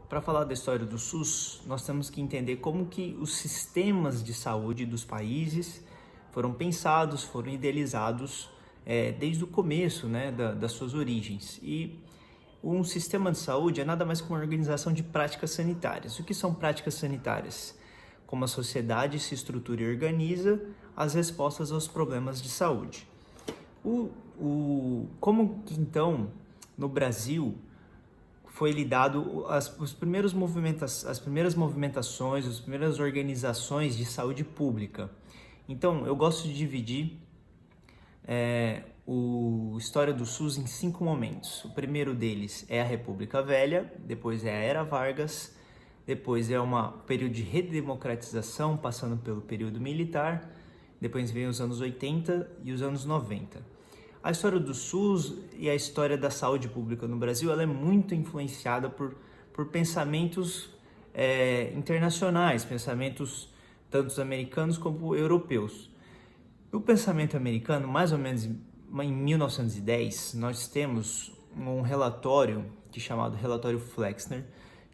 Para falar da história do SUS, nós temos que entender como que os sistemas de saúde dos países foram pensados, foram idealizados desde o começo, né, das suas origens. E um sistema de saúde é nada mais que uma organização de práticas sanitárias. O que são práticas sanitárias? Como a sociedade se estrutura e organiza as respostas aos problemas de saúde. Como que então, no Brasil, foi lidado as primeiras movimentações, as primeiras organizações de saúde pública. Então, eu gosto de dividir a história do SUS em 5 momentos. O primeiro deles é a República Velha, depois é a Era Vargas, depois é um período de redemocratização, passando pelo período militar, depois vem os anos 80 e os anos 90. A história do SUS e a história da saúde pública no Brasil ela é muito influenciada por pensamentos internacionais, pensamentos tanto americanos como europeus. O pensamento americano, mais ou menos em 1910, nós temos um relatório chamado Relatório Flexner,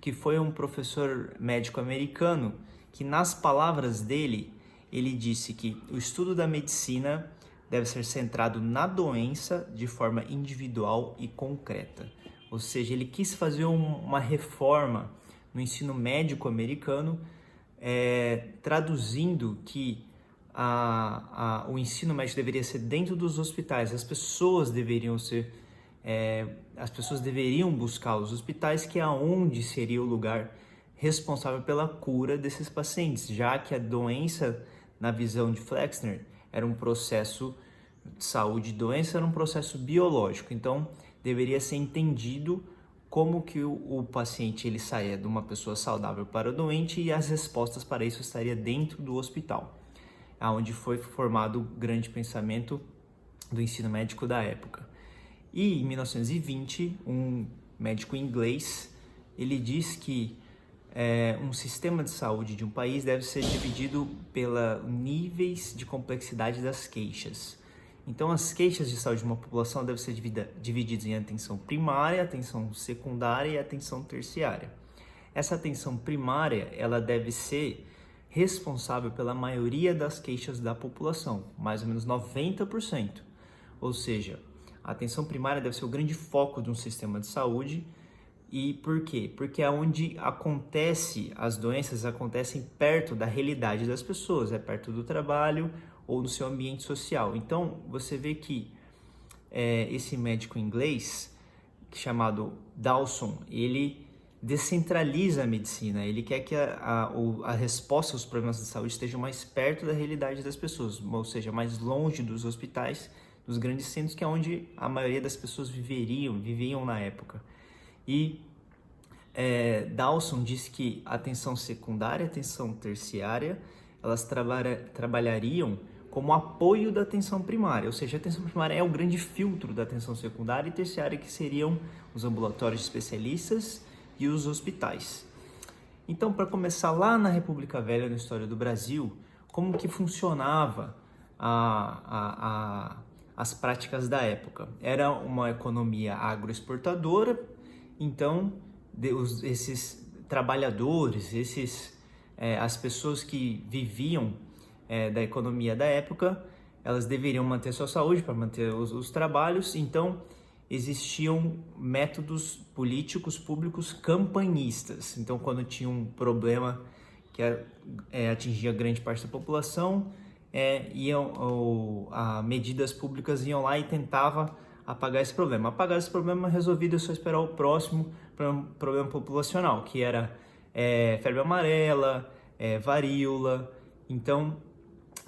que foi um professor médico americano que, nas palavras dele, ele disse que o estudo da medicina deve ser centrado na doença de forma individual e concreta. Ou seja, ele quis fazer uma reforma no ensino médico americano, traduzindo que o ensino médico deveria ser dentro dos hospitais. As pessoas deveriam buscar os hospitais, que é onde seria o lugar responsável pela cura desses pacientes, já que a doença, na visão de Flexner, era um processo de saúde, doença era um processo biológico, então deveria ser entendido como que o paciente ele saía de uma pessoa saudável para o doente e as respostas para isso estaria dentro do hospital, onde foi formado o grande pensamento do ensino médico da época. E em 1920, um médico inglês, ele diz que um sistema de saúde de um país deve ser dividido pelos níveis de complexidade das queixas. Então, as queixas de saúde de uma população devem ser divididas em atenção primária, atenção secundária e atenção terciária. Essa atenção primária, ela deve ser responsável pela maioria das queixas da população, mais ou menos 90%. Ou seja, a atenção primária deve ser o grande foco de um sistema de saúde. E por quê? Porque é onde as doenças acontecem perto da realidade das pessoas, perto do trabalho ou no seu ambiente social. Então, você vê que esse médico inglês, chamado Dawson, ele descentraliza a medicina, ele quer que a resposta aos problemas de saúde esteja mais perto da realidade das pessoas, ou seja, mais longe dos hospitais, dos grandes centros, que é onde a maioria das pessoas viviam na época. E Dawson diz que a atenção secundária e a atenção terciária, elas trabalhariam como apoio da atenção primária, ou seja, a atenção primária é o grande filtro da atenção secundária e terciária, que seriam os ambulatórios de especialistas e os hospitais. Então, para começar lá na República Velha, na história do Brasil, como que funcionava as práticas da época? Era uma economia agroexportadora, então esses trabalhadores, as pessoas que viviam da economia da época, elas deveriam manter sua saúde para manter os trabalhos. Então existiam métodos políticos públicos campanhistas. Então, quando tinha um problema que atingia grande parte da população, medidas públicas iam lá e tentavam apagar esse problema. Apagar esse problema resolvido é só esperar o próximo problema populacional, que era febre amarela, varíola. Então,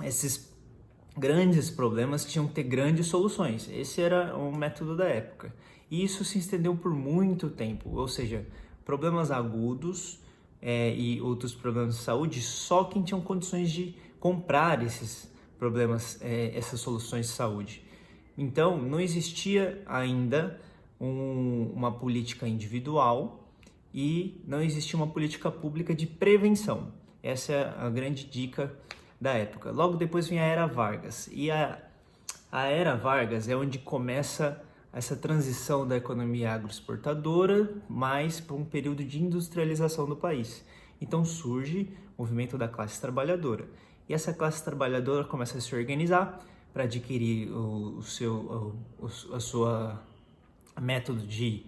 esses grandes problemas tinham que ter grandes soluções. Esse era o método da época. E isso se estendeu por muito tempo, ou seja, problemas agudos e outros problemas de saúde, só quem tinha condições de comprar esses problemas, essas soluções de saúde. Então, não existia ainda uma política individual e não existia uma política pública de prevenção. Essa é a grande dica da época. Logo depois vem a Era Vargas. E a Era Vargas é onde começa essa transição da economia agroexportadora mais para um período de industrialização do país. Então surge o movimento da classe trabalhadora. E essa classe trabalhadora começa a se organizar para adquirir a sua método de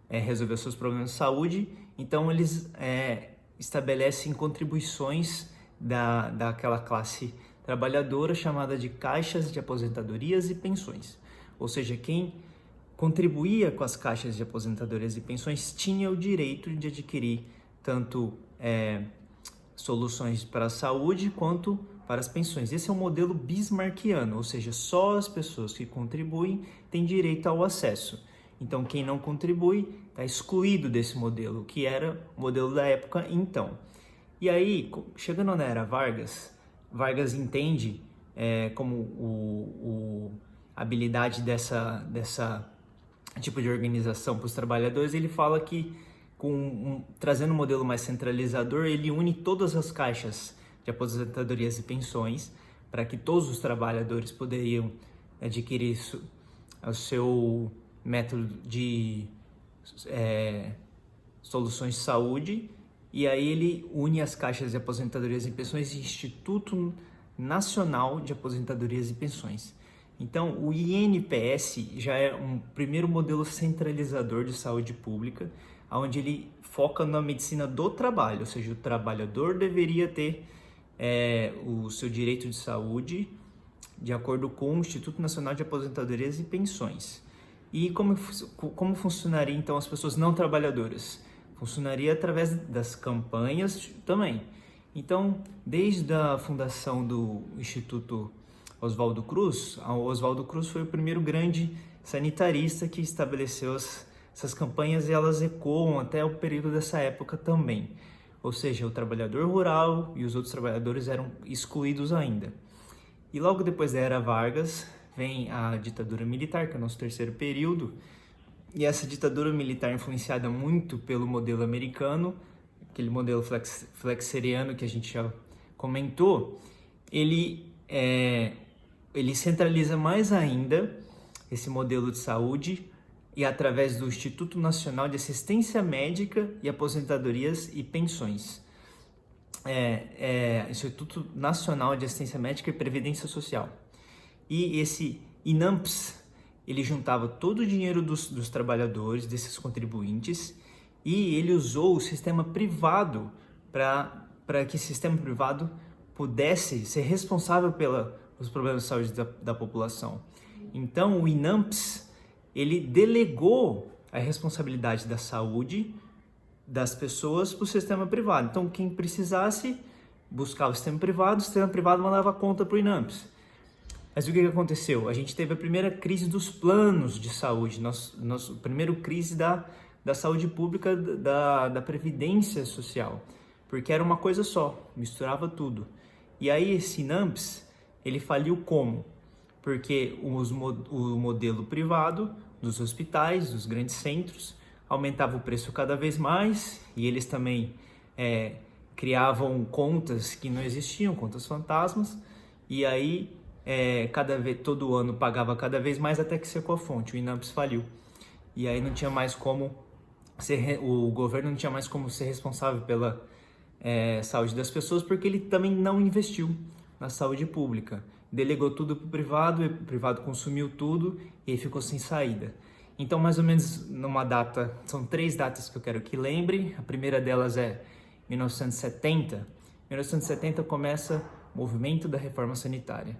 resolver os seus problemas de saúde. Então eles estabelecem contribuições daquela classe trabalhadora chamada de caixas de aposentadorias e pensões. Ou seja, quem contribuía com as caixas de aposentadorias e pensões tinha o direito de adquirir tanto soluções para a saúde quanto para as pensões. Esse é um modelo bismarckiano, ou seja, só as pessoas que contribuem têm direito ao acesso. Então, quem não contribui está excluído desse modelo, que era o modelo da época então. E aí, chegando na era Vargas, Vargas entende como a habilidade dessa tipo de organização para os trabalhadores. Ele fala que, trazendo um modelo mais centralizador, ele une todas as caixas de aposentadorias e pensões para que todos os trabalhadores poderiam adquirir o seu método de soluções de saúde. E aí ele une as caixas de aposentadorias e pensões e Instituto Nacional de Aposentadorias e Pensões. Então, o INPS já é um primeiro modelo centralizador de saúde pública, onde ele foca na medicina do trabalho, ou seja, o trabalhador deveria ter o seu direito de saúde de acordo com o Instituto Nacional de Aposentadorias e Pensões. E como funcionaria então as pessoas não trabalhadoras? Funcionaria através das campanhas também. Então, desde a fundação do Instituto Oswaldo Cruz, o Oswaldo Cruz foi o primeiro grande sanitarista que estabeleceu essas campanhas, e elas ecoam até o período dessa época também. Ou seja, o trabalhador rural e os outros trabalhadores eram excluídos ainda. E logo depois da era Vargas vem a ditadura militar, que é o nosso terceiro período, e essa ditadura militar, influenciada muito pelo modelo americano, aquele modelo flexeriano que a gente já comentou, ele centraliza mais ainda esse modelo de saúde, e através do Instituto Nacional de Assistência Médica e Aposentadorias e Pensões. Instituto Nacional de Assistência Médica e Previdência Social. E esse INAMPS, ele juntava todo o dinheiro dos trabalhadores, desses contribuintes, e ele usou o sistema privado para que o sistema privado pudesse ser responsável pelos problemas de saúde da população. Então, o INAMPS, ele delegou a responsabilidade da saúde das pessoas para o sistema privado. Então, quem precisasse buscar o sistema privado mandava conta para o INAMPS. Mas o que aconteceu? A gente teve a primeira crise dos planos de saúde, nosso primeiro crise da saúde pública, da previdência social, porque era uma coisa só, misturava tudo. E aí esse INAMPS, ele faliu como? Porque o modelo privado dos hospitais, dos grandes centros, aumentava o preço cada vez mais, e eles também criavam contas que não existiam, contas fantasmas, e aí todo ano pagava cada vez mais até que secou a fonte, o INAMPS faliu. E aí não tinha mais como o governo não tinha mais como ser responsável pela saúde das pessoas, porque ele também não investiu na saúde pública. Delegou tudo para o privado consumiu tudo e aí ficou sem saída. Então, mais ou menos numa data, são 3 datas que eu quero que lembre. A primeira delas é 1970. 1970 começa o movimento da reforma sanitária.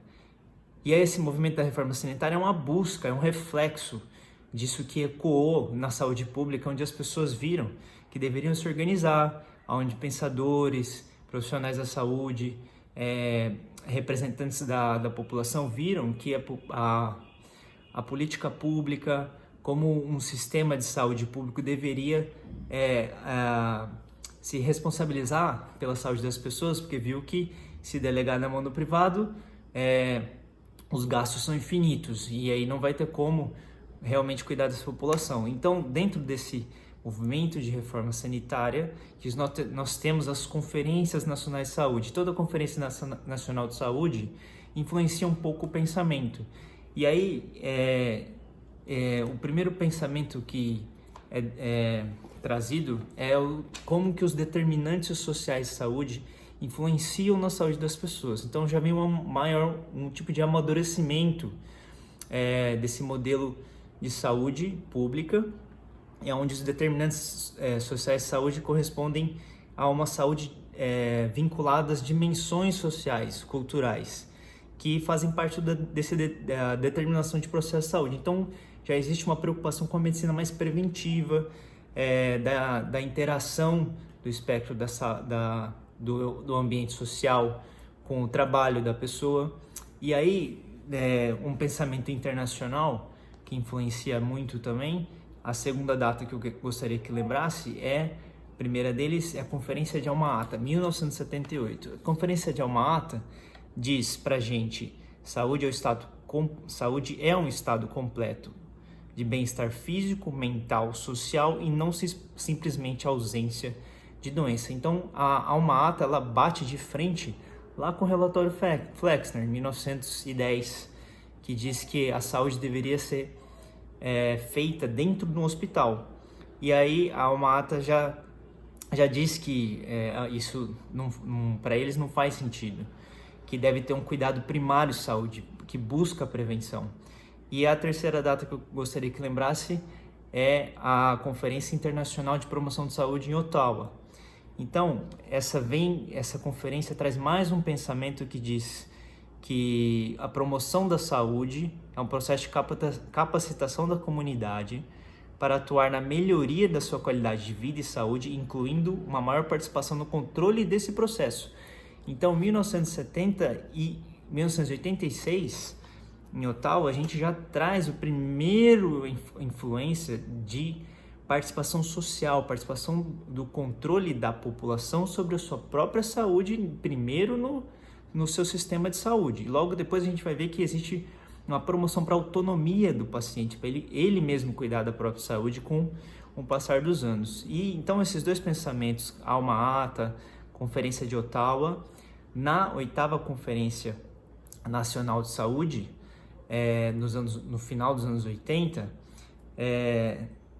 E aí esse movimento da reforma sanitária é uma busca, é um reflexo disso que ecoou na saúde pública, onde as pessoas viram que deveriam se organizar, onde pensadores, profissionais da saúde, representantes da população viram que a política pública, como um sistema de saúde público, deveria se responsabilizar pela saúde das pessoas, porque viu que se delegar na mão do privado, os gastos são infinitos e aí não vai ter como realmente cuidar dessa população. Então, dentro desse movimento de reforma sanitária, que nós temos as conferências nacionais de saúde. Toda a Conferência Nacional de Saúde influencia um pouco o pensamento. E aí, o primeiro pensamento que é trazido é como que os determinantes sociais de saúde influenciam na saúde das pessoas. Então já vem um tipo de amadurecimento desse modelo de saúde pública, onde os determinantes sociais de saúde correspondem a uma saúde vinculada às dimensões sociais, culturais, que fazem parte da determinação de processo de saúde. Então, já existe uma preocupação com a medicina mais preventiva, da interação do espectro do ambiente social com o trabalho da pessoa. E aí, um pensamento internacional que influencia muito também, a segunda data que eu gostaria que lembrasse a primeira deles é a Conferência de Alma-Ata, 1978. A Conferência de Alma-Ata diz pra gente: saúde é um estado completo de bem-estar físico, mental, social e não simplesmente ausência de doença. Então, a Alma-Ata ela bate de frente lá com o relatório Flexner, 1910, que diz que a saúde deveria ser feita dentro de um hospital. E aí a Alma-Ata já diz que isso para eles não faz sentido, que deve ter um cuidado primário de saúde, que busca a prevenção. E a terceira data que eu gostaria que lembrasse é a Conferência Internacional de Promoção de Saúde em Ottawa. Então, essa conferência traz mais um pensamento que diz que a promoção da saúde é um processo de capacitação da comunidade para atuar na melhoria da sua qualidade de vida e saúde, incluindo uma maior participação no controle desse processo. Então, 1970 e 1986, em Ottawa, a gente já traz o primeiro influência de participação social, participação do controle da população sobre a sua própria saúde, primeiro no seu sistema de saúde. E logo depois a gente vai ver que existe uma promoção para a autonomia do paciente, para ele mesmo cuidar da própria saúde com o passar dos anos. E então esses dois pensamentos, Alma-Ata, Conferência de Ottawa, na 8ª Conferência Nacional de Saúde, no final dos anos 80,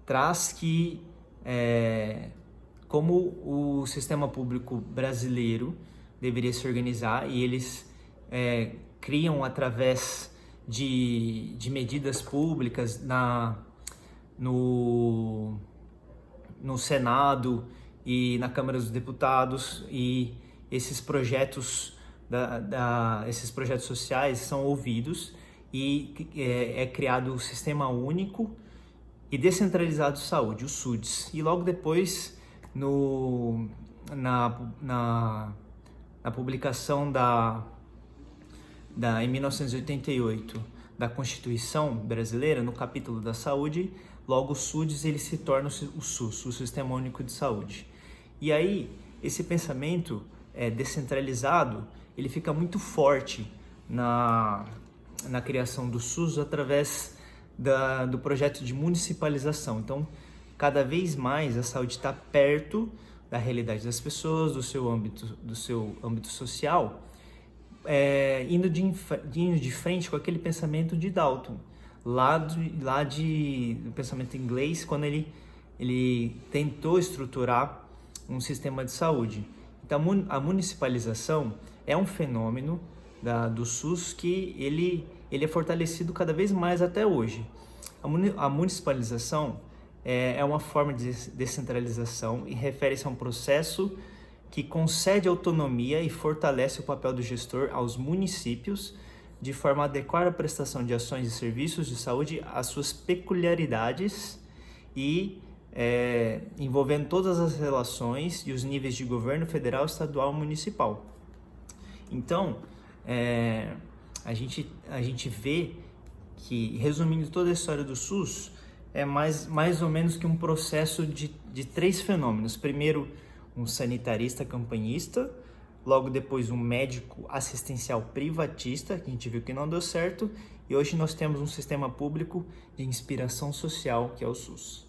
traz que como o sistema público brasileiro deveria se organizar, e eles criam através de medidas públicas no Senado e na Câmara dos Deputados, e esses projetos esses projetos sociais são ouvidos e é criado o Sistema Único e Descentralizado de Saúde, o SUDES. E logo depois, na publicação em 1988 da Constituição Brasileira, no capítulo da saúde, logo o SUDES ele se torna o SUS, o Sistema Único de Saúde. E aí, esse pensamento descentralizado, ele fica muito forte na criação do SUS através do projeto de municipalização. Então, cada vez mais a saúde está perto da realidade das pessoas, do seu âmbito social, indo de frente com aquele pensamento de Dalton, do pensamento inglês, quando ele tentou estruturar um sistema de saúde. Então, a municipalização é um fenômeno do SUS que ele é fortalecido cada vez mais até hoje. A municipalização é uma forma de descentralização e refere-se a um processo que concede autonomia e fortalece o papel do gestor aos municípios de forma a adequar a prestação de ações e serviços de saúde às suas peculiaridades e envolvendo todas as relações e os níveis de governo federal, estadual e municipal. Então, a gente vê que, resumindo toda a história do SUS, é mais ou menos que um processo de 3 fenômenos. Primeiro, um sanitarista campanhista, logo depois um médico assistencial privatista, que a gente viu que não deu certo, e hoje nós temos um sistema público de inspiração social, que é o SUS.